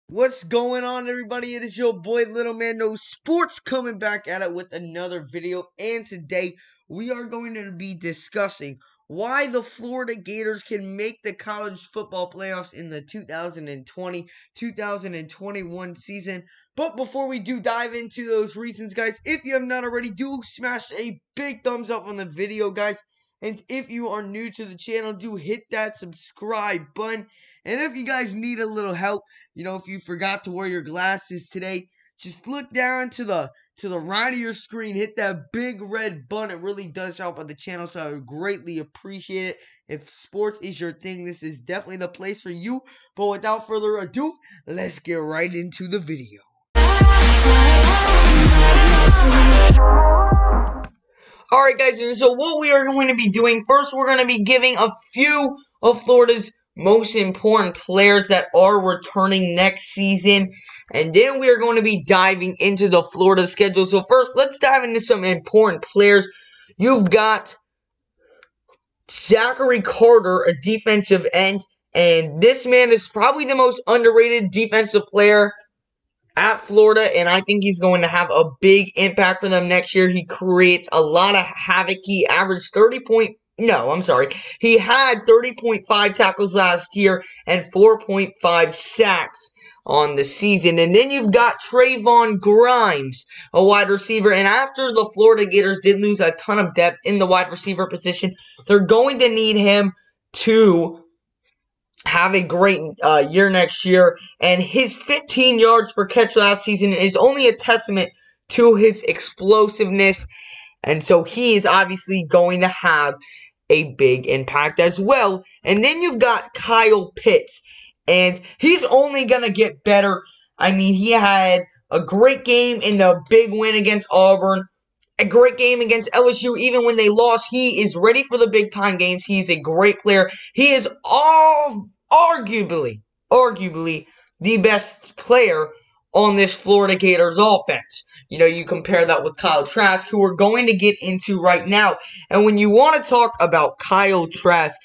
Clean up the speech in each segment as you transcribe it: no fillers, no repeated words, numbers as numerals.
What's going on, everybody? It is your boy Little Man Knows Sports coming back at it with another video. And today we are going to be discussing why the Florida Gators can make the college football playoffs in the 2020-2021 season. But before we do dive into those reasons, guys, if you have not already, do smash a big thumbs up on the video, guys. And if you are new to the channel, do hit that subscribe button. And if you guys need a little help, if you forgot to wear your glasses today, just look down to the right of your screen, hit that big red button. It really does help on the channel, so I would greatly appreciate it. If sports is your thing, this is definitely the place for you. But without further ado, let's get right into the video. Alright guys, and so what we are going to be doing, first we're going to be giving a few of Florida's most important players that are returning next season, and then we are going to be diving into the Florida schedule. So first, let's dive into some important players. You've got Zachary Carter, a defensive end, and this man is probably the most underrated defensive player at Florida, and I think he's going to have a big impact for them next year. He creates a lot of havoc. He averaged he had 30.5 tackles last year and 4.5 sacks on the season. And then you've got Trayvon Grimes, a wide receiver. And after the Florida Gators did lose a ton of depth in the wide receiver position, they're going to need him to have a great year next year. And his 15 yards per catch last season is only a testament to his explosiveness. And so he is obviously going to have a big impact as well. And then you've got Kyle Pitts, and he's only going to get better. I mean, he had a great game in the big win against Auburn, a great game against LSU. Even when they lost, he is ready for the big time games. He's a great player. He is arguably the best player on this Florida Gators offense. You compare that with Kyle Trask, who we're going to get into right now. And when you want to talk about Kyle Trask,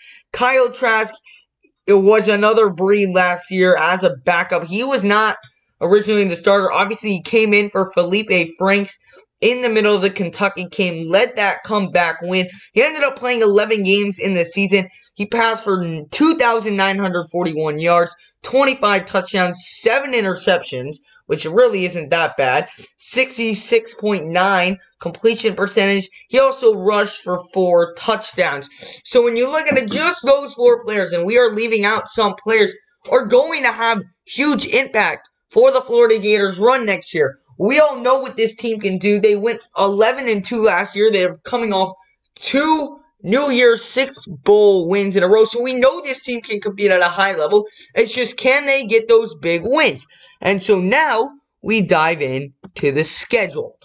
it was another breed last year as a backup. He was not originally the starter. Obviously, he came in for Felipe Franks in the middle of the Kentucky game, led that comeback win. He ended up playing 11 games in the season. He passed for 2,941 yards, 25 touchdowns, 7 interceptions, which really isn't that bad, 66.9 completion percentage. He also rushed for 4 touchdowns. So when you look at it, just those 4 players, and we are leaving out some players, are going to have huge impact for the Florida Gators run next year. We all know what this team can do. They went 11-2 last year. They're coming off 2 New Year's 6 bowl wins in a row. So we know this team can compete at a high level. It's just, can they get those big wins? And so now we dive into the schedule.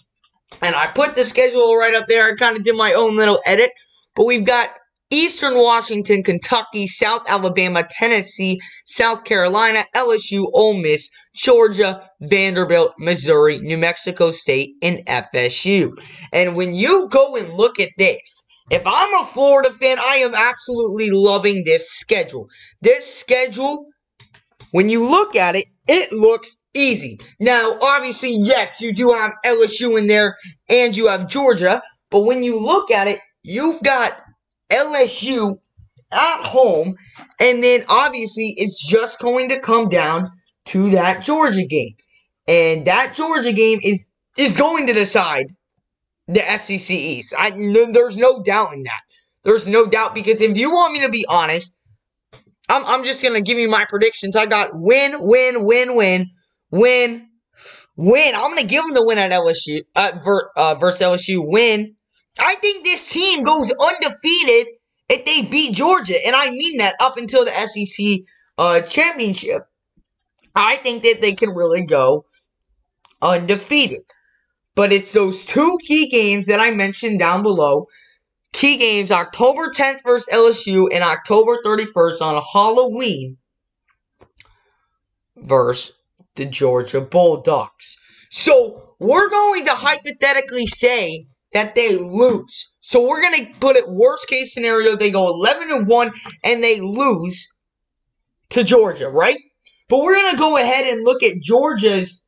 And I put the schedule right up there. I kind of did my own little edit. But we've got Eastern Washington, Kentucky, South Alabama, Tennessee, South Carolina, LSU, Ole Miss, Georgia, Vanderbilt, Missouri, New Mexico State, and FSU. And when you go and look at this, if I'm a Florida fan, I am absolutely loving this schedule. This schedule, when you look at it, it looks easy. Now, obviously, yes, you do have LSU in there, and you have Georgia. But when you look at it, you've got LSU at home, and then obviously it's just going to come down to that Georgia game. And that Georgia game is going to decide the SEC East. There's no doubt in that. There's no doubt, because if you want me to be honest, I'm just going to give you my predictions. I got win. I'm going to give them the win at LSU, versus LSU, win. I think this team goes undefeated if they beat Georgia, and I mean that up until the SEC championship. I think that they can really go undefeated. But it's those 2 key games that I mentioned down below. Key games, October 10th versus LSU and October 31st on Halloween versus the Georgia Bulldogs. So we're going to hypothetically say that they lose. So we're going to put it worst case scenario, they go 11-1 and they lose to Georgia, right? But we're going to go ahead and look at Georgia's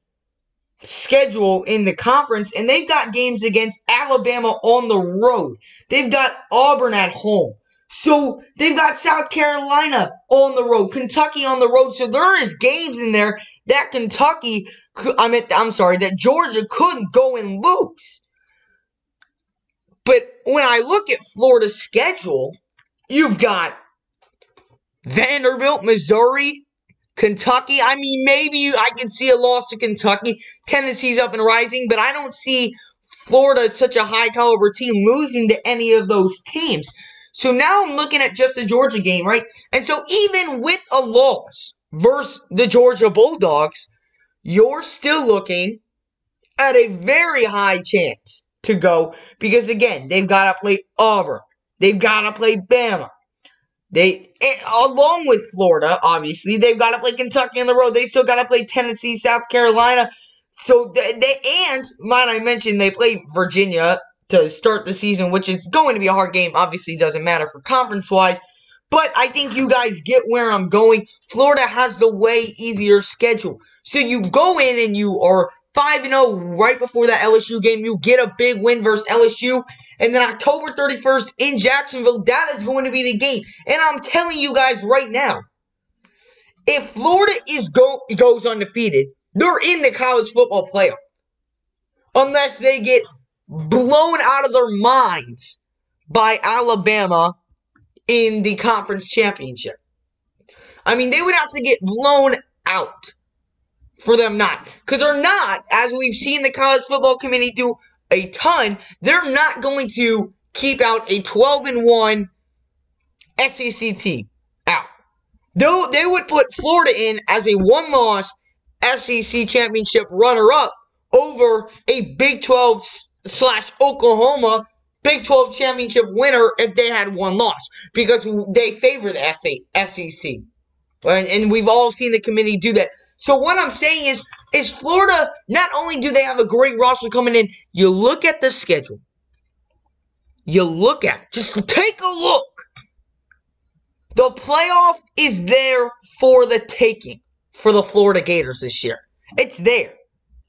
schedule in the conference, and they've got games against Alabama on the road. They've got Auburn at home. So they've got South Carolina on the road, Kentucky on the road. So there is games in there that that Georgia couldn't go and lose. But when I look at Florida's schedule, you've got Vanderbilt, Missouri, Kentucky. I mean, maybe I can see a loss to Kentucky. Tennessee's up and rising, but I don't see Florida, such a high-caliber team, losing to any of those teams. So now I'm looking at just the Georgia game, right? And so even with a loss versus the Georgia Bulldogs, you're still looking at a very high chance to go. Because, again, they've got to play Auburn. They've got to play Bama. Along with Florida, obviously, they've got to play Kentucky on the road. They still got to play Tennessee, South Carolina. So, might I mention, they play Virginia to start the season, which is going to be a hard game. Obviously, it doesn't matter for conference-wise. But I think you guys get where I'm going. Florida has the way easier schedule. So you go in and you are 5-0 right before that LSU game. You get a big win versus LSU. And then October 31st in Jacksonville, that is going to be the game. And I'm telling you guys right now, if Florida goes undefeated, they're in the college football playoff. Unless they get blown out of their minds by Alabama in the conference championship. I mean, they would have to get blown out for them not. Because they're not, as we've seen the college football committee do a ton, they're not going to keep out a 12-1 SEC team out. Though they would put Florida in as a one-loss SEC championship runner-up over a Big 12/Oklahoma Big 12 championship winner if they had one loss, because they favor the SEC. And we've all seen the committee do that. So what I'm saying is Florida, not only do they have a great roster coming in, you look at the schedule. Just take a look. The playoff is there for the taking for the Florida Gators this year. It's there.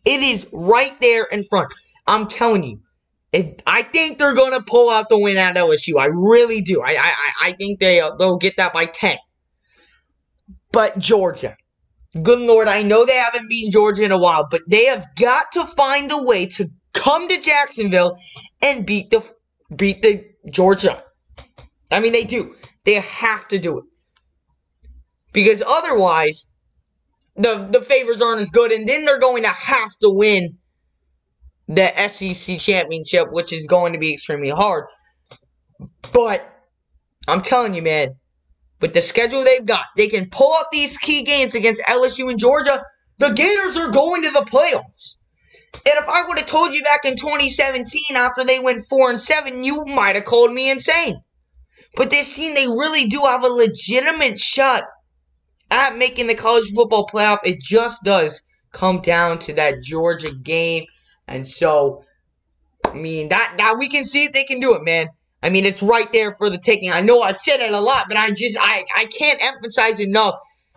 It is right there in front. I'm telling you. I think they're going to pull out the win at LSU. I really do. I think they'll get that by 10. But Georgia, good Lord, I know they haven't beaten Georgia in a while, but they have got to find a way to come to Jacksonville and beat the Georgia. I mean, they do. They have to do it. Because otherwise, the favors aren't as good, and then they're going to have to win the SEC championship, which is going to be extremely hard. But I'm telling you, man, with the schedule they've got, they can pull out these key games against LSU and Georgia. The Gators are going to the playoffs. And if I would have told you back in 2017 after they went 4-7, you might have called me insane. But this team, they really do have a legitimate shot at making the college football playoff. It just does come down to that Georgia game. And so, I mean, that we can see if they can do it, man. I mean, it's right there for the taking. I know I've said it a lot, but I can't emphasize enough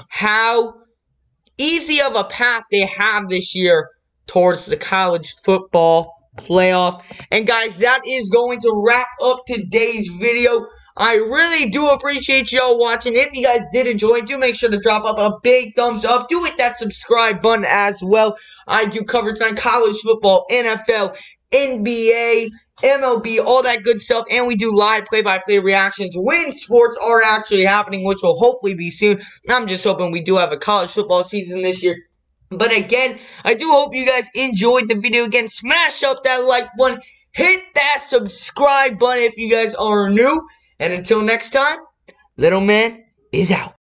how easy of a path they have this year towards the college football playoff. And guys, that is going to wrap up today's video. I really do appreciate y'all watching. If you guys did enjoy, do make sure to drop up a big thumbs up. Do hit that subscribe button as well. I do coverage on college football, NFL, NBA, MLB, all that good stuff. And we do live play-by-play reactions when sports are actually happening, which will hopefully be soon. I'm just hoping we do have a college football season this year. But again, I do hope you guys enjoyed the video. Again, smash up that like button. Hit that subscribe button if you guys are new. And until next time, Little Man is out.